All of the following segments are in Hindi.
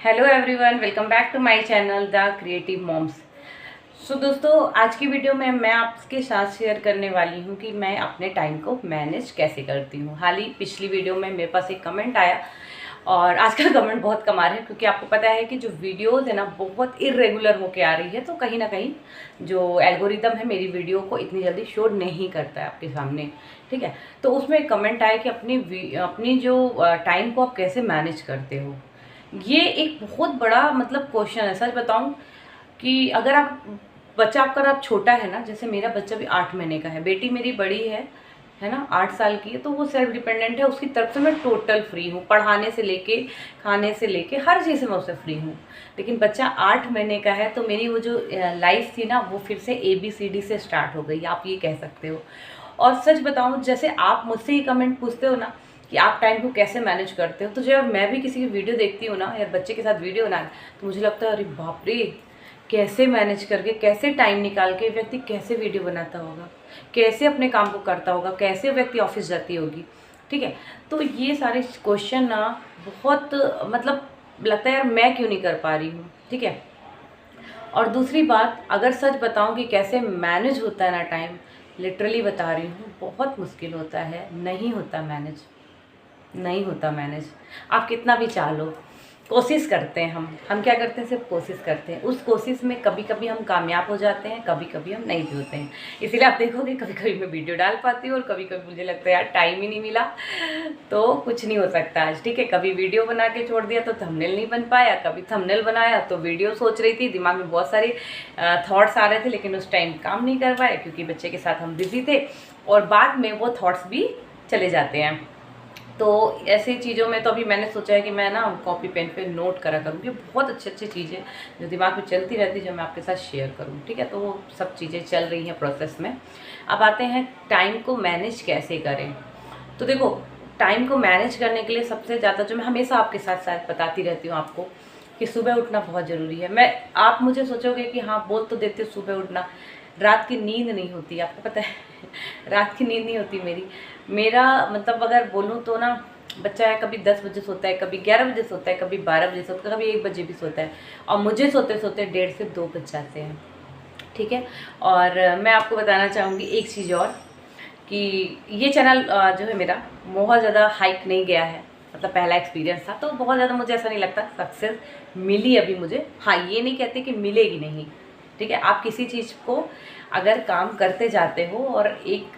Hello everyone, welcome back to my channel the creative moms. So दोस्तों, आज की वीडियो में मैं आपके साथ शेयर करने वाली हूँ कि मैं अपने टाइम को मैनेज कैसे करती हूँ। हाल ही पिछली वीडियो में मेरे पास एक कमेंट आया और आजकल कमेंट बहुत कम आ रहे हैं क्योंकि आपको पता है कि जो वीडियोज़ है ना बहुत इरेगुलर होके आ रही है, तो कहीं ना कहीं जो एल्गोरिदम है मेरी वीडियो को इतनी जल्दी शो नहीं करता है आपके सामने। ठीक है, तो उसमें एक कमेंट आया कि अपनी जो टाइम को आप कैसे मैनेज करते हो। ये एक बहुत बड़ा मतलब क्वेश्चन है। सच बताऊं कि अगर बच्चा आपका छोटा है ना, जैसे मेरा बच्चा भी 8 महीने का है, बेटी मेरी बड़ी है ना, 8 साल की है, तो वो सेल्फ डिपेंडेंट है। उसकी तरफ से मैं टोटल फ्री हूँ, पढ़ाने से लेके खाने से लेके हर चीज़ से मैं उससे फ्री हूँ। लेकिन बच्चा 8 महीने का है, तो मेरी वो जो लाइफ थी ना वो फिर से ABCD से स्टार्ट हो गई, आप ये कह सकते हो। और सच बताऊं, जैसे आप मुझसे ही कमेंट पूछते हो ना कि आप टाइम को कैसे मैनेज करते हो, तो जब मैं भी किसी की वीडियो देखती हूँ ना या बच्चे के साथ वीडियो बनाए, तो मुझे लगता है अरे बाप रे, कैसे मैनेज करके, कैसे टाइम निकाल के व्यक्ति कैसे वीडियो बनाता होगा, कैसे अपने काम को करता होगा, कैसे व्यक्ति ऑफिस जाती होगी। ठीक है, तो ये सारे क्वेश्चन ना बहुत मतलब लगता है यार मैं क्यों नहीं कर पा रही हूँ। ठीक है, और दूसरी बात, अगर सच बताऊं कि कैसे मैनेज होता है ना टाइम, लिटरली बता रही हूँ बहुत मुश्किल होता है, नहीं होता मैनेज, नहीं होता मैनेज। आप कितना भी चाह लो, कोशिश करते हैं हम क्या करते हैं, सिर्फ कोशिश करते हैं। उस कोशिश में कभी कभी हम कामयाब हो जाते हैं, कभी कभी हम नहीं भी होते हैं। इसीलिए आप देखोगे कभी कभी मैं वीडियो डाल पाती हूँ और कभी कभी मुझे लगता है यार टाइम ही नहीं मिला, तो कुछ नहीं हो सकता आज। ठीक है, कभी वीडियो बना के छोड़ दिया तो थंबनेल नहीं बन पाया, कभी थंबनेल बनाया तो वीडियो सोच रही थी, दिमाग में बहुत सारे थॉट्स आ रहे थे, लेकिन उस टाइम काम नहीं कर पाए क्योंकि बच्चे के साथ हम बिजी थे, और बाद में वो थॉट्स भी चले जाते हैं। तो ऐसी चीज़ों में तो अभी मैंने सोचा है कि मैं ना कॉपी पेन पे नोट करा करूँगी, बहुत अच्छी अच्छी चीज़ें जो दिमाग में चलती रहती है जो मैं आपके साथ शेयर करूँ। ठीक है, तो वो सब चीज़ें चल रही हैं प्रोसेस में। अब आते हैं टाइम को मैनेज कैसे करें। तो देखो, टाइम को मैनेज करने के लिए सबसे ज़्यादा जो मैं हमेशा आपके साथ साथ बताती रहती हूँ आपको, कि सुबह उठना बहुत ज़रूरी है। आप मुझे सोचोगे कि हाँ बोल तो देते हो सुबह उठना, रात की नींद नहीं होती, आपको पता है रात की नींद नहीं होती मेरा मतलब अगर बोलूँ तो ना, बच्चा है कभी 10 बजे सोता है, कभी 11 बजे सोता है, कभी 12 बजे सोता है, कभी 1 बजे भी सोता है, और मुझे सोते सोते 1:30 से 2 बज जाते हैं। ठीक है, और मैं आपको बताना चाहूँगी एक चीज़ और, कि ये चैनल जो है मेरा बहुत ज़्यादा हाइक नहीं गया है, मतलब पहला एक्सपीरियंस था, तो बहुत ज़्यादा मुझे ऐसा नहीं लगता सक्सेस मिली अभी मुझे। हाँ, ये नहीं कहते कि मिलेगी नहीं। ठीक है, आप किसी चीज़ को अगर काम करते जाते हो और एक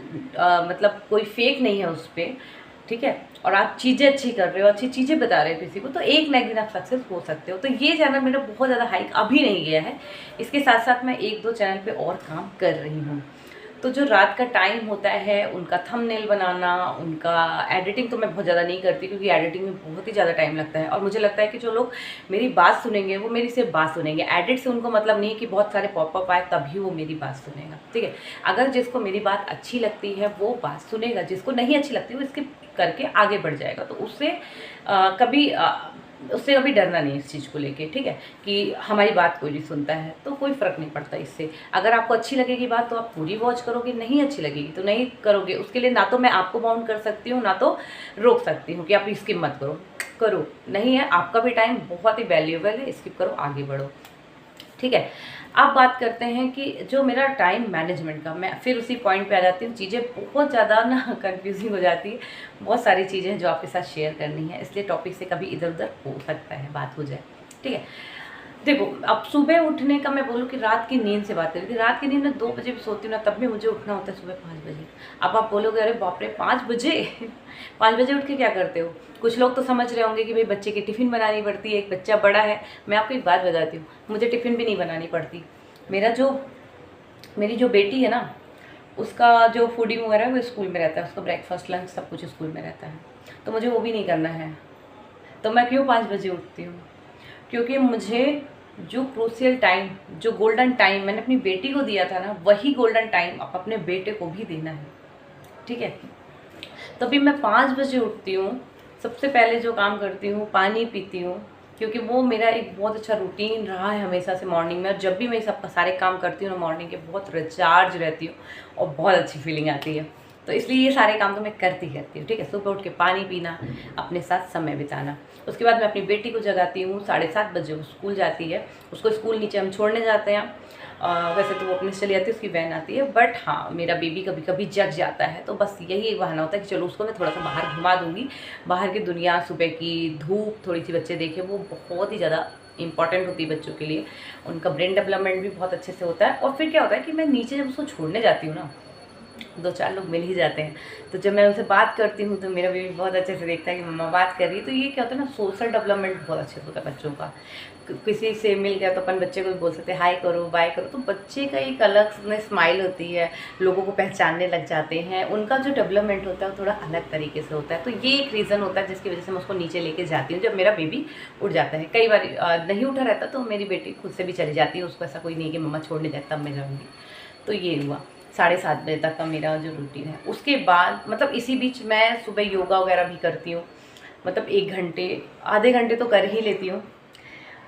मतलब कोई फेक नहीं है उस पर, ठीक है, और आप चीज़ें अच्छी कर रहे हो, अच्छी चीज़ें बता रहे हो किसी को, तो एक ना एक दिन आप सक्सेस हो सकते हो। तो ये चैनल मेरा बहुत ज़्यादा हाइक अभी नहीं गया है, इसके साथ साथ मैं 1-2 चैनल पे और काम कर रही हूँ। तो जो रात का टाइम होता है उनका थंबनेल बनाना, उनका एडिटिंग तो मैं बहुत ज़्यादा नहीं करती क्योंकि एडिटिंग में बहुत ही ज़्यादा टाइम लगता है, और मुझे लगता है कि जो लोग मेरी बात सुनेंगे वो मेरी सिर्फ बात सुनेंगे, एडिट से उनको मतलब नहीं है कि बहुत सारे पॉपअप आए तभी वो मेरी बात सुनेगा। ठीक है, अगर जिसको मेरी बात अच्छी लगती है वो बात सुनेगा, जिसको नहीं अच्छी लगती वो स्किप करके आगे बढ़ जाएगा। तो उससे कभी डरना नहीं इस चीज़ को लेके। ठीक है, कि हमारी बात कोई नहीं सुनता है तो कोई फ़र्क नहीं पड़ता इससे। अगर आपको अच्छी लगेगी बात तो आप पूरी वॉच करोगे, नहीं अच्छी लगेगी तो नहीं करोगे। उसके लिए ना तो मैं आपको बाउंड कर सकती हूँ, ना तो रोक सकती हूँ कि आप स्किप मत करो। नहीं है, आपका भी टाइम बहुत ही वैल्यूएबल है, स्किप करो, आगे बढ़ो। ठीक है, अब बात करते हैं कि जो मेरा टाइम मैनेजमेंट का, मैं फिर उसी पॉइंट पे आ जाती हूँ। चीज़ें बहुत ज़्यादा ना कंफ्यूजिंग हो जाती है, बहुत सारी चीज़ें हैं जो आपके साथ शेयर करनी है, इसलिए टॉपिक से कभी इधर उधर हो सकता है बात हो जाए। ठीक है, देखो, अब सुबह उठने का मैं बोलूँ कि रात की नींद से बात करी थी, रात की नींद में 2 बजे भी सोती हूँ ना, तब भी मुझे उठना होता है सुबह 5 बजे। अब आप बोलोगे अरे बाप रे 5 बजे 5 बजे उठ के क्या करते हो। कुछ लोग तो समझ रहे होंगे कि भाई बच्चे की टिफ़िन बनानी पड़ती है, एक बच्चा बड़ा है। मैं आपको एक बात बताती हूँ, मुझे टिफ़िन भी नहीं बनानी पड़ती। मेरी जो बेटी है ना, उसका जो फूडिंग वगैरह है वो स्कूल में रहता है, उसका ब्रेकफास्ट लंच सब कुछ स्कूल में रहता है, तो मुझे वो भी नहीं करना है। तो मैं क्यों 5 बजे उठती हूँ, क्योंकि मुझे जो क्रूशियल टाइम, जो गोल्डन टाइम मैंने अपनी बेटी को दिया था ना, वही गोल्डन टाइम अब अपने बेटे को भी देना है। ठीक है, तभी मैं 5 बजे उठती हूँ। सबसे पहले जो काम करती हूँ, पानी पीती हूँ, क्योंकि वो मेरा एक बहुत अच्छा रूटीन रहा है हमेशा से मॉर्निंग में। और जब भी मैं सबका सारे काम करती हूँ ना मॉर्निंग के, बहुत रिचार्ज रहती हूँ और बहुत अच्छी फीलिंग आती है। तो इसलिए ये सारे काम तो मैं करती करती हूँ, ठीक है। सुबह उठ के पानी पीना, अपने साथ समय बिताना। उसके बाद मैं अपनी बेटी को जगाती हूँ, 7:30 बजे वो स्कूल जाती है। उसको स्कूल नीचे हम छोड़ने जाते हैं। वैसे तो वो अपने से चली जाती है, उसकी वैन आती है, बट हाँ मेरा बेबी कभी कभी जग जाता है, तो बस यही बहाना होता है कि चलो उसको मैं थोड़ा सा बाहर घुमा दूँगी। बाहर की दुनिया, सुबह की धूप थोड़ी सी बच्चे देखें, वो बहुत ही ज़्यादा इंपॉर्टेंट होती है बच्चों के लिए। उनका ब्रेन डेवलपमेंट भी बहुत अच्छे से होता है। और फिर क्या होता है कि मैं नीचे जब उसको छोड़ने जाती हूँ ना, 2-4 लोग मिल ही जाते हैं, तो जब मैं उनसे बात करती हूँ तो मेरा बेबी बहुत अच्छे से देखता है कि मम्मा बात कर रही है। तो ये क्या होता है ना, सोशल डेवलपमेंट बहुत अच्छे से होता है बच्चों का। किसी से मिल गया तो अपन बच्चे को भी बोल सकते हैं हाय करो, बाय करो, तो बच्चे का एक अलग स्माइल होती है, लोगों को पहचानने लग जाते हैं। उनका जो डेवलपमेंट होता है वो थोड़ा अलग तरीके से होता है। तो ये एक रीज़न होता है जिसकी वजह से मैं उसको नीचे लेके जाती हूँ जब मेरा बेबी उठ जाता है। कई बार नहीं उठा रहता तो मेरी बेटी खुद से भी चली जाती है, उसको ऐसा कोई नहीं कि मम्मा छोड़ने जाए तब मैं जाऊँगी। तो ये हुआ 7:30 बजे तक का मेरा जो रूटीन है। उसके बाद मतलब इसी बीच मैं सुबह योगा वगैरह भी करती हूँ, मतलब 1 घंटे आधे घंटे तो कर ही लेती हूँ।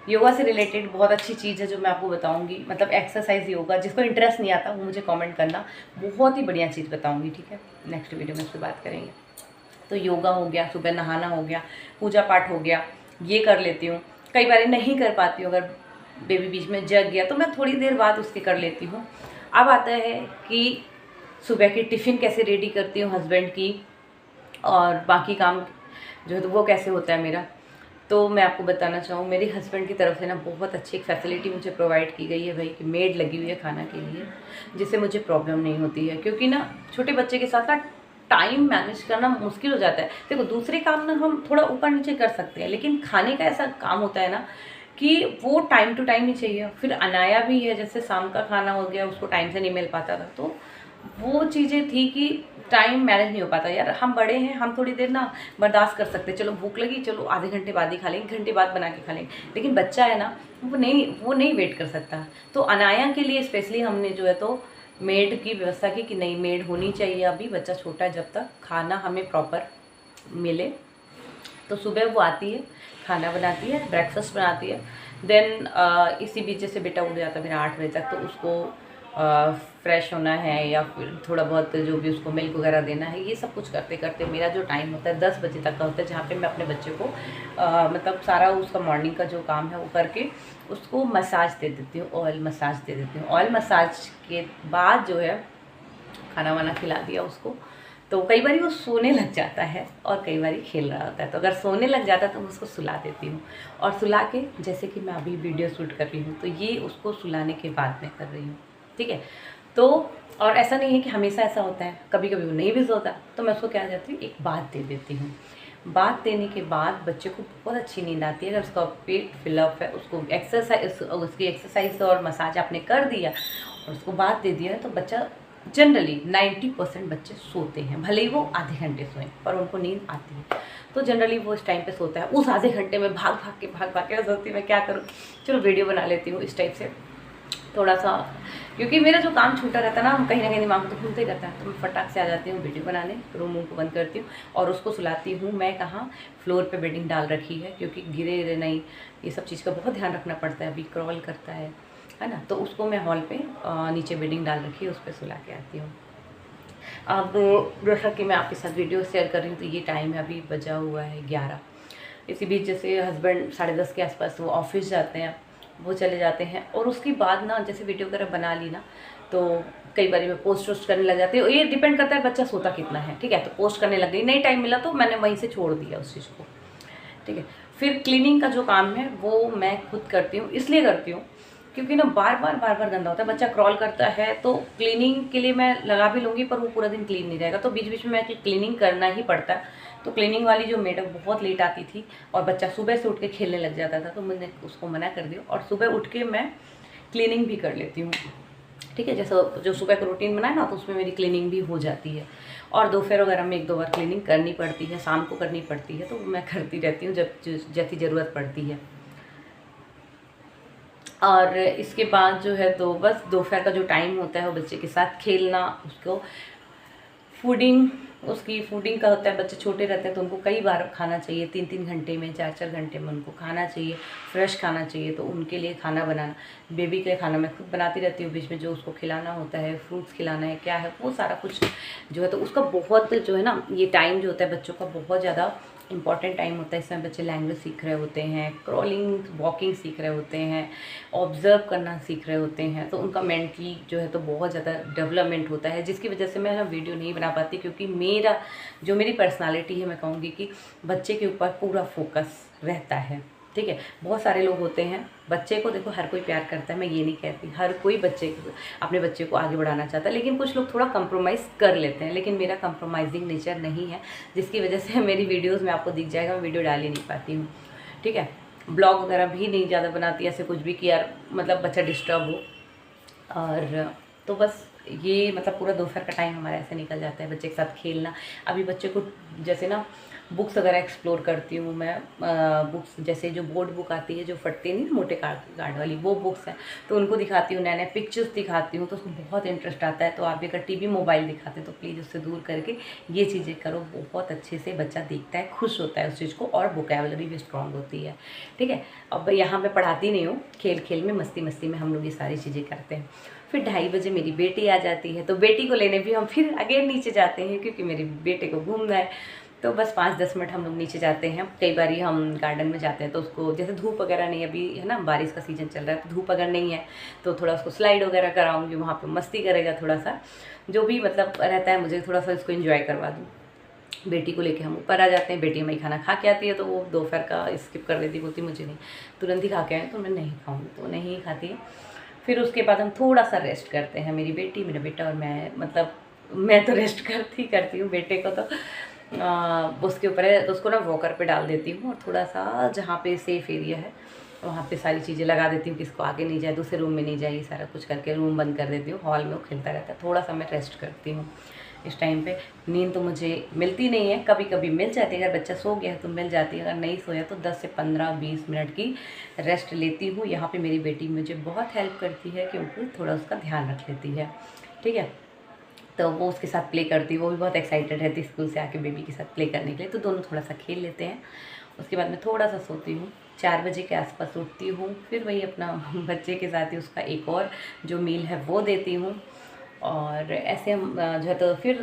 योगा से रिलेटेड बहुत अच्छी चीज़ है जो मैं आपको बताऊंगी, मतलब एक्सरसाइज योगा। जिसको इंटरेस्ट नहीं आता वो मुझे कमेंट करना, बहुत ही बढ़िया चीज़ बताऊंगी, ठीक है। नेक्स्ट वीडियो में इस पर बात करेंगे। तो योगा हो गया, सुबह नहाना हो गया, पूजा पाठ हो गया, ये कर लेती हूँ। कई बार नहीं कर पाती हूँ, अगर बेबी बीच में जग गया तो मैं थोड़ी देर बाद उसकी कर लेती हूँ। अब आता है कि सुबह की टिफ़िन कैसे रेडी करती हूँ हस्बैंड की, और बाकी काम जो है तो वो कैसे होता है मेरा। तो मैं आपको बताना चाहूँ, मेरे हस्बैंड की तरफ से ना बहुत अच्छी एक फैसिलिटी मुझे प्रोवाइड की गई है भाई, कि मेड लगी हुई है खाना के लिए, जिससे मुझे प्रॉब्लम नहीं होती है। क्योंकि ना छोटे बच्चे के साथ ना टाइम मैनेज करना मुश्किल हो जाता है। देखो दूसरे काम ना हम थोड़ा ऊपर नीचे कर सकते हैं, लेकिन खाने का ऐसा काम होता है ना कि वो टाइम टू टाइम ही चाहिए। फिर अनाया भी है, जैसे शाम का खाना हो गया, उसको टाइम से नहीं मिल पाता था, तो वो चीज़ें थी कि टाइम मैनेज नहीं हो पाता। यार हम बड़े हैं, हम थोड़ी देर ना बर्दाश्त कर सकते, चलो भूख लगी चलो आधे घंटे बाद ही खा लेंगे, घंटे बाद बना के खा लेंगे। लेकिन बच्चा है ना, वो नहीं वेट कर सकता। तो अनाया के लिए स्पेशली हमने जो है तो मेड की व्यवस्था की कि नहीं, मेड होनी चाहिए। अभी बच्चा छोटा है, जब तक खाना हमें प्रॉपर मिले। तो सुबह वो आती है, खाना बनाती है, ब्रेकफास्ट बनाती है। देन इसी बीच जैसे बेटा उठ जाता है मेरा 8 बजे तक, तो उसको फ्रेश होना है या फिर थोड़ा बहुत जो भी उसको मिल्क वगैरह देना है, ये सब कुछ करते करते मेरा जो टाइम होता है 10 बजे तक का होता है, जहाँ पे मैं अपने बच्चे को मतलब सारा उसका मॉर्निंग का जो काम है वो करके उसको मसाज दे देती हूँ, ऑयल मसाज दे देती हूँ। ऑयल मसाज के बाद जो है खाना वाना खिला दिया उसको, तो कई बार वो सोने लग जाता है और कई बार खेल रहा होता है। तो अगर सोने लग जाता है तो मैं उसको सुला देती हूँ, और सुला के जैसे कि मैं अभी वीडियो शूट कर रही हूँ, तो ये उसको सुलाने के बाद मैं कर रही हूँ, ठीक है। तो और ऐसा नहीं है कि हमेशा ऐसा होता है, कभी कभी वो नहीं भी सोता, तो मैं उसको क्या जाती हूँ, एक बात दे देती हूँ। बात देने के बाद बच्चे को बहुत अच्छी नींद आती है। अगर उसका पेट फिलअप है, उसको उसकी एक्सरसाइज और मसाज आपने कर दिया और उसको बात दे दिया, तो बच्चा जनरली 90% बच्चे सोते हैं, भले ही वो आधे घंटे सोएं, पर उनको नींद आती है। तो जनरली वो इस टाइम पे सोता है। उस आधे घंटे में भाग भाग के सोती, मैं क्या करूँ, चलो वीडियो बना लेती हूँ इस टाइप से थोड़ा सा। क्योंकि मेरा जो काम छूटा रहता है ना, कहीं ना कहीं दिमाग में तो घूमते ही रहता है, तो मैं फटाक से आ जाती हूँ वीडियो बनाने, रूम को बंद करती हूँ और उसको सुलाती हूँ। मैं कहाँ फ्लोर पे बेडिंग डाल रखी है, क्योंकि गिरे नहीं, ये सब चीज़ का बहुत ध्यान रखना पड़ता है, अभी क्रॉल करता है ना। तो उसको मैं हॉल पे नीचे बेडिंग डाल रखी है, उस पर सुला के आती हूँ। अब जैसा कि मैं आपके साथ वीडियो शेयर कर रही हूँ, तो ये टाइम है, अभी बजा हुआ है 11। इसी बीच जैसे हस्बैंड 10:30 के आसपास वो ऑफिस जाते हैं, वो चले जाते हैं, और उसके बाद ना जैसे वीडियो वगैरह बना ली ना, तो कई बार मैं पोस्ट वोस्ट करने लग जाती हूँ। ये डिपेंड करता है बच्चा सोता कितना है, ठीक है। तो पोस्ट करने लग गई, नहीं टाइम मिला तो मैंने वहीं से छोड़ दिया उस चीज़ को, ठीक है। फिर क्लीनिंग का जो काम है वो मैं खुद करती हूँ, इसलिए करती हूँ क्योंकि ना बार बार गंदा होता है, बच्चा क्रॉल करता है, तो क्लीनिंग के लिए मैं लगा भी लूँगी पर वो पूरा दिन क्लीन नहीं रहेगा, तो बीच बीच में मैं क्लीनिंग करना ही पड़ता है। तो क्लीनिंग वाली जो मेड बहुत लेट आती थी और बच्चा सुबह से उठ के खेलने लग जाता था, तो मैंने उसको मना कर दिया और सुबह उठ के मैं क्लीनिंग भी कर लेती हूँ, ठीक है। जैसे जो सुबह का रूटीन बनाए ना, तो उसमें मेरी क्लीनिंग भी हो जाती है। और दोपहर वगैरह में 1-2 बार क्लीनिंग करनी पड़ती है, शाम को करनी पड़ती है, तो मैं करती रहती हूँ जब जैसी ज़रूरत पड़ती है। और इसके बाद जो है तो बस दोपहर का जो टाइम होता है वो बच्चे के साथ खेलना, उसको फूडिंग उसकी फूडिंग का होता है, बच्चे छोटे रहते हैं तो उनको कई बार खाना चाहिए, 3-3 घंटे में, 4-4 घंटे में उनको खाना चाहिए, फ्रेश खाना चाहिए। तो उनके लिए खाना बनाना, बेबी के लिए खाना मैं खुद बनाती रहती हूँ, बीच में जो उसको खिलाना होता है, फ्रूट्स खिलाना है, क्या है वो सारा कुछ जो है। तो उसका बहुत जो है ना, ये टाइम जो होता है बच्चों का बहुत ज़्यादा इंपॉर्टेंट टाइम होता है। इसमें बच्चे लैंग्वेज सीख रहे होते हैं, क्रॉलिंग वॉकिंग सीख रहे होते हैं, ऑब्ज़र्व करना सीख रहे होते हैं। तो उनका मेंटली जो है तो बहुत ज़्यादा डेवलपमेंट होता है, जिसकी वजह से मैं ना वीडियो नहीं बना पाती, क्योंकि मेरी पर्सनालिटी है, मैं कहूँगी कि बच्चे के ऊपर पूरा फोकस रहता है। ठीक है, बहुत सारे लोग होते हैं, बच्चे को देखो हर कोई प्यार करता है, मैं ये नहीं कहती हर कोई अपने बच्चे को आगे बढ़ाना चाहता है, लेकिन कुछ लोग थोड़ा कंप्रोमाइज़ कर लेते हैं। लेकिन मेरा कंप्रोमाइजिंग नेचर नहीं है, जिसकी वजह से मेरी वीडियोज़ में आपको दिख जाएगा मैं वीडियो डाल ही नहीं पाती हूँ। ठीक है, ब्लॉग वगैरह भी नहीं ज़्यादा बनाती, ऐसे कुछ भी कि यार मतलब बच्चा डिस्टर्ब हो। और तो बस ये मतलब पूरा दोपहर का टाइम हमारा ऐसे निकल जाता है, बच्चे के साथ खेलना। अभी बच्चे को जैसे ना बुक्स वगैरह एक्सप्लोर करती हूँ मैं, बुक्स जैसे जो बोर्ड बुक आती है जो फटती नहीं, मोटे कार्ड वाली, वो बुक्स हैं, तो उनको दिखाती हूँ, नए नए पिक्चर्स दिखाती हूँ, तो उसको बहुत इंटरेस्ट आता है। तो आप भी अगर टीवी मोबाइल दिखाते हैं तो प्लीज़ उससे दूर करके ये चीज़ें करो, बहुत अच्छे से बच्चा देखता है, खुश होता है उस चीज़ को, और वोकैबुलरी भी स्ट्रॉन्ग होती है। ठीक है, अब यहाँ मैं पढ़ाती नहीं हूँ, खेल खेल में, मस्ती मस्ती में हम लोग ये सारी चीज़ें करते हैं। फिर 2:30 बजे मेरी बेटी आ जाती है, तो बेटी को लेने भी हम फिर अगेन नीचे जाते हैं, क्योंकि मेरे बेटे को घूमना है। तो बस 5-10 मिनट हम लोग नीचे जाते हैं। कई बार हम गार्डन में जाते हैं, तो उसको जैसे धूप वगैरह नहीं, अभी है ना बारिश का सीज़न चल रहा है, तो धूप अगर नहीं है तो थोड़ा उसको स्लाइड वगैरह कराऊंगी, वहाँ पे मस्ती करेगा थोड़ा सा, जो भी मतलब रहता है, मुझे थोड़ा सा इसको एंजॉय करवा दूँ। बेटी को लेके हम ऊपर आ जाते हैं, बेटी हमारी खाना खा के आती है, तो वो दोपहर का स्किप कर देती, बोलती मुझे नहीं, तुरंत ही खा के आए तो मैं नहीं खाऊँगी, तो नहीं खाती है। फिर उसके बाद हम थोड़ा सा रेस्ट करते हैं, मेरी बेटी, मेरा बेटा और मैं, मतलब मैं तो रेस्ट करती हूँ, बेटे को तो उसके ऊपर है तो उसको ना वॉकर पे डाल देती हूँ, और थोड़ा सा जहाँ पे सेफ़ एरिया है वहाँ पे सारी चीज़ें लगा देती हूँ कि इसको आगे नहीं जाए, दूसरे रूम में नहीं जाए, ये सारा कुछ करके रूम बंद कर देती हूँ। हॉल में वो खेलता रहता है, थोड़ा सा मैं रेस्ट करती हूँ इस टाइम पे। नींद तो मुझे मिलती नहीं है, कभी कभी मिल जाती है, अगर बच्चा सो गया है तो मिल जाती है, अगर नहीं सोया तो 10 से 15-20 मिनट की रेस्ट लेती हूँ। यहाँ पे मेरी बेटी मुझे बहुत हेल्प करती है, क्योंकि थोड़ा उसका ध्यान रख लेती है। ठीक है, तो वो उसके साथ प्ले करती है, वो भी बहुत एक्साइटेड रहती है स्कूल से आके बेबी के साथ प्ले करने के लिए, तो दोनों थोड़ा सा खेल लेते हैं। उसके बाद मैं थोड़ा सा सोती हूँ, 4 बजे के आसपास उठती हूँ, फिर वही अपना बच्चे के साथ ही उसका एक और जो मील है वो देती हूँ। और ऐसे हम जो है तो फिर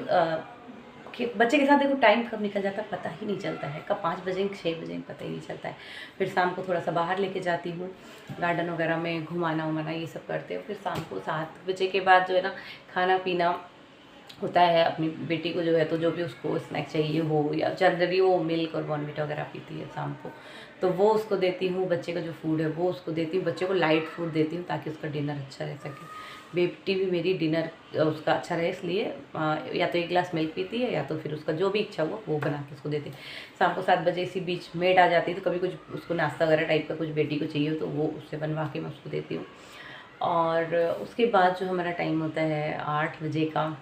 बच्चे के साथ देखो टाइम कब निकल जाता है पता ही नहीं चलता है, कब 5 बजे 6 बजे पता ही नहीं चलता है। फिर शाम को थोड़ा सा बाहर लेके जाती हूँ, गार्डन वगैरह में घुमाना उमाना ये सब करते हो। फिर शाम को 7 बजे के बाद जो है ना खाना पीना होता है। अपनी बेटी को जो है तो जो भी उसको स्नैक चाहिए हो, या जनरली वो मिल्क और बॉर्नविटा वगैरह पीती है शाम को, तो वो उसको देती हूँ। बच्चे का जो फूड है वो उसको देती हूँ, बच्चे को लाइट फूड देती हूँ ताकि उसका डिनर अच्छा रह सके। बेटी भी मेरी डिनर उसका अच्छा रहे, इसलिए या तो 1 गिलास मिल्क पीती है, या तो फिर उसका जो भी इच्छा हुआ वो बना के उसको देती है। शाम को 7 बजे इसी बीच मेड आ जाती है, तो कभी कुछ उसको नाश्ता वगैरह टाइप का कुछ बेटी को चाहिए हो तो वो उससे बनवा के मैं उसको देती हूँ। और उसके बाद जो हमारा टाइम होता है 8 बजे का,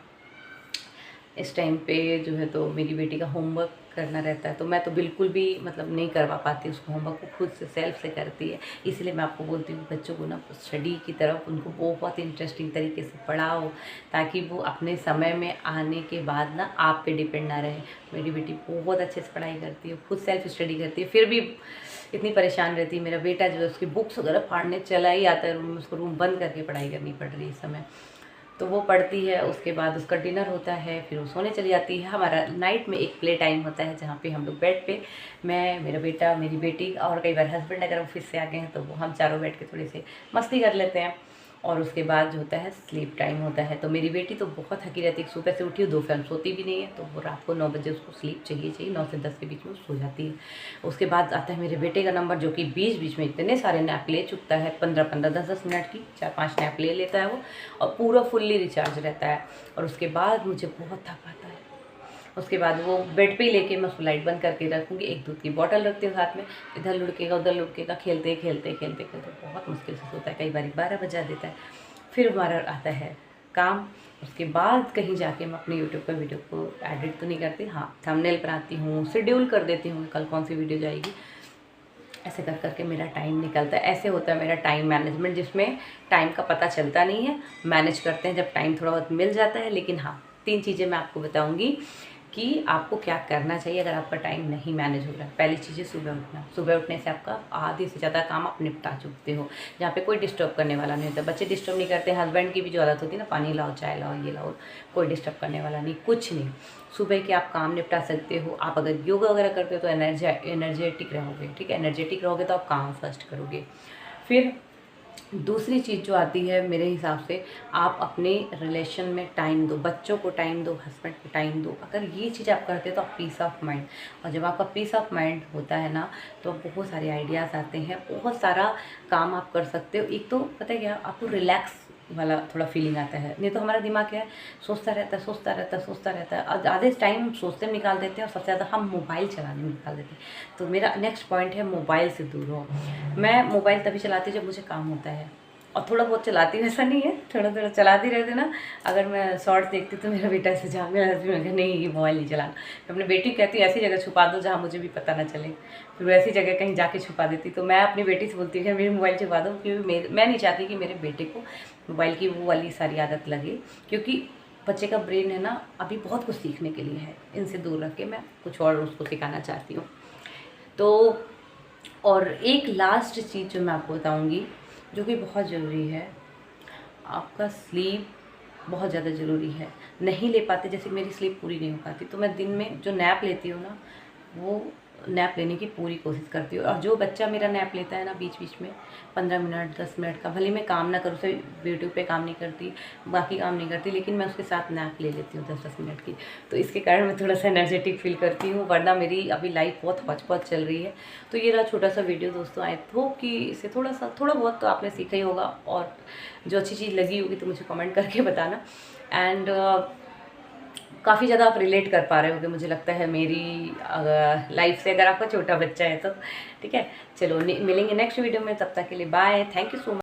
इस टाइम पे जो है तो मेरी बेटी का होमवर्क करना रहता है, तो मैं तो बिल्कुल भी मतलब नहीं करवा पाती उसको होमवर्क, को खुद से सेल्फ से करती है। इसलिए मैं आपको बोलती हूँ बच्चों को ना स्टडी की तरफ उनको बहुत इंटरेस्टिंग तरीके से पढ़ाओ, ताकि वो अपने समय में आने के बाद ना आप पे डिपेंड ना रहे। मेरी बेटी बहुत अच्छे से पढ़ाई करती है, खुद सेल्फ स्टडी करती है, फिर भी इतनी परेशान रहती है। मेरा बेटा जो है उसकी बुक्स वगैरह फाड़ने चला ही आता है रूम में, उसको रूम बंद करके पढ़ाई करनी पड़ रही है इस समय। तो वो पढ़ती है, उसके बाद उसका डिनर होता है, फिर वो सोने चली जाती है। हमारा नाइट में एक प्ले टाइम होता है जहाँ पे हम लोग बेड पे, मैं, मेरा बेटा, मेरी बेटी और कई बार हस्बैंड अगर ऑफिस से आ गए हैं तो वो हम चारों बैठ के थोड़ी सी मस्ती कर लेते हैं। और उसके बाद जो होता है स्लीप टाइम होता है। तो मेरी बेटी तो बहुत थकी रहती है, सुबह से उठी हो 2 फिल्म सोती भी नहीं है, तो वो रात को 9 बजे उसको स्लीप चाहिए 9 से 10 के बीच में सो जाती है। उसके बाद आता है मेरे बेटे का नंबर, जो कि बीच बीच में इतने सारे नैप ले चुकता है, 15-15 10-10 मिनट की 4-5 नैप ले लेता है वो, और पूरा फुल्ली रिचार्ज रहता है। और उसके बाद मुझे बहुत थक आता है, उसके बाद वो बेड पे ही लेके मैं उसको लाइट बंद करके रखूँगी, एक दूध की बॉटल रखती हूँ साथ में, इधर लुढ़केगा उधर लुढ़केगा, खेलते खेलते खेलते खेलते बहुत मुश्किल से सोता है, कई बार 12 बजा देता है। फिर हमारा आता है काम, उसके बाद कहीं जाके मैं अपने यूट्यूब पर वीडियो को एडिट तो नहीं करती, हाँ थंबनेल बनाती हूँ, शेड्यूल कर देती हूँ कल कौन सी वीडियो जाएगी, ऐसे कर करके मेरा टाइम निकलता है। ऐसे होता है मेरा टाइम मैनेजमेंट, जिसमें टाइम का पता चलता नहीं है, मैनेज करते हैं जब टाइम थोड़ा बहुत मिल जाता है। लेकिन हाँ 3 चीज़ें मैं आपको बताऊँगी कि आपको क्या करना चाहिए अगर आपका टाइम नहीं मैनेज हो रहा है। पहली चीज़ है सुबह उठना। सुबह उठने से आपका आधे से ज़्यादा काम आप निपटा चुकते हो, जहाँ पे कोई डिस्टर्ब करने वाला नहीं होता। बच्चे डिस्टर्ब नहीं करते, हस्बैंड की भी जो आदत होती है ना, पानी लाओ, चाय लाओ, ये लाओ, कोई डिस्टर्ब करने वाला नहीं, कुछ नहीं। सुबह के आप काम निपटा सकते हो। आप अगर योगा वगैरह करते हो तो एनर्जेटिक रहोगे, ठीक है। एनर्जेटिक रहोगे तो आप काम फर्स्ट करोगे। फिर दूसरी चीज़ जो आती है मेरे हिसाब से, आप अपने रिलेशन में टाइम दो, बच्चों को टाइम दो, हस्बैंड को टाइम दो। अगर ये चीज़ आप करते हो तो आप पीस ऑफ माइंड, और जब आपका पीस ऑफ माइंड होता है ना, तो बहुत सारे आइडियाज़ आते हैं, बहुत सारा काम आप कर सकते हो। एक तो पता है क्या, आपको रिलैक्स वाला थोड़ा फीलिंग आता है। नहीं तो हमारा दिमाग क्या है, सोचता रहता है, सोचता रहता है, सोचता रहता है। आधे टाइम हम सोचते में निकाल देते हैं और सबसे ज़्यादा हम मोबाइल चलाने में निकाल देते हैं। तो मेरा नेक्स्ट पॉइंट है, मोबाइल से दूर रहो। मैं मोबाइल तभी चलाती हूँ जब मुझे काम होता है, और थोड़ा बहुत चलाती हूँ, ऐसा नहीं है, थोड़ा थोड़ा चलाती रहती ना। अगर मैं शॉर्ट देखती तो मेरा बेटा ऐसे जहाँ, मेरा हस्बैंड कहते नहीं, ये मोबाइल नहीं चलाना। मैं अपनी बेटी को कहती हूँ ऐसी जगह छुपा दो जहाँ मुझे भी पता ना चले, फिर वैसी जगह कहीं जाके छुपा देती। तो मैं अपनी बेटी से बोलती हूँ कि मेरी मोबाइल छुपा दो, क्योंकि मैं नहीं चाहती कि मेरे बेटे को मोबाइल की वो वाली सारी आदत लगे, क्योंकि बच्चे का ब्रेन है ना अभी बहुत कुछ सीखने के लिए है। इनसे दूर रख के मैं कुछ और उसको सिखाना चाहती हूँ। तो और एक लास्ट चीज़ जो मैं आपको बताऊँगी, जो कि बहुत ज़रूरी है, आपका स्लीप बहुत ज़्यादा ज़रूरी है। नहीं ले पाते, जैसे मेरी स्लीप पूरी नहीं हो पाती, तो मैं दिन में जो नैप लेती हूँ ना, वो नैप लेने की पूरी कोशिश करती हूँ। और जो बच्चा मेरा नैप लेता है ना बीच बीच में 15 मिनट 10 मिनट का, भले मैं काम ना करूँ, उसे यूट्यूब पे काम नहीं करती, बाकी काम नहीं करती, लेकिन मैं उसके साथ नैप ले लेती हूँ 10-10 मिनट की। तो इसके कारण मैं थोड़ा सा एनर्जेटिक फील करती हूँ, वरना मेरी अभी लाइफ बहुत हौच-पौच चल रही है। तो ये रहा छोटा सा वीडियो दोस्तों। आई होप कि इससे थोड़ा बहुत तो आपने सीखा ही होगा, और जो अच्छी चीज़ लगी होगी तो मुझे कमेंट करके बताना। एंड काफ़ी ज़्यादा आप रिलेट कर पा रहे होगे, मुझे लगता है, मेरी लाइफ से, अगर आपका छोटा बच्चा है तो। ठीक है, चलो मिलेंगे नेक्स्ट वीडियो में, तब तक के लिए bye, thank you so much.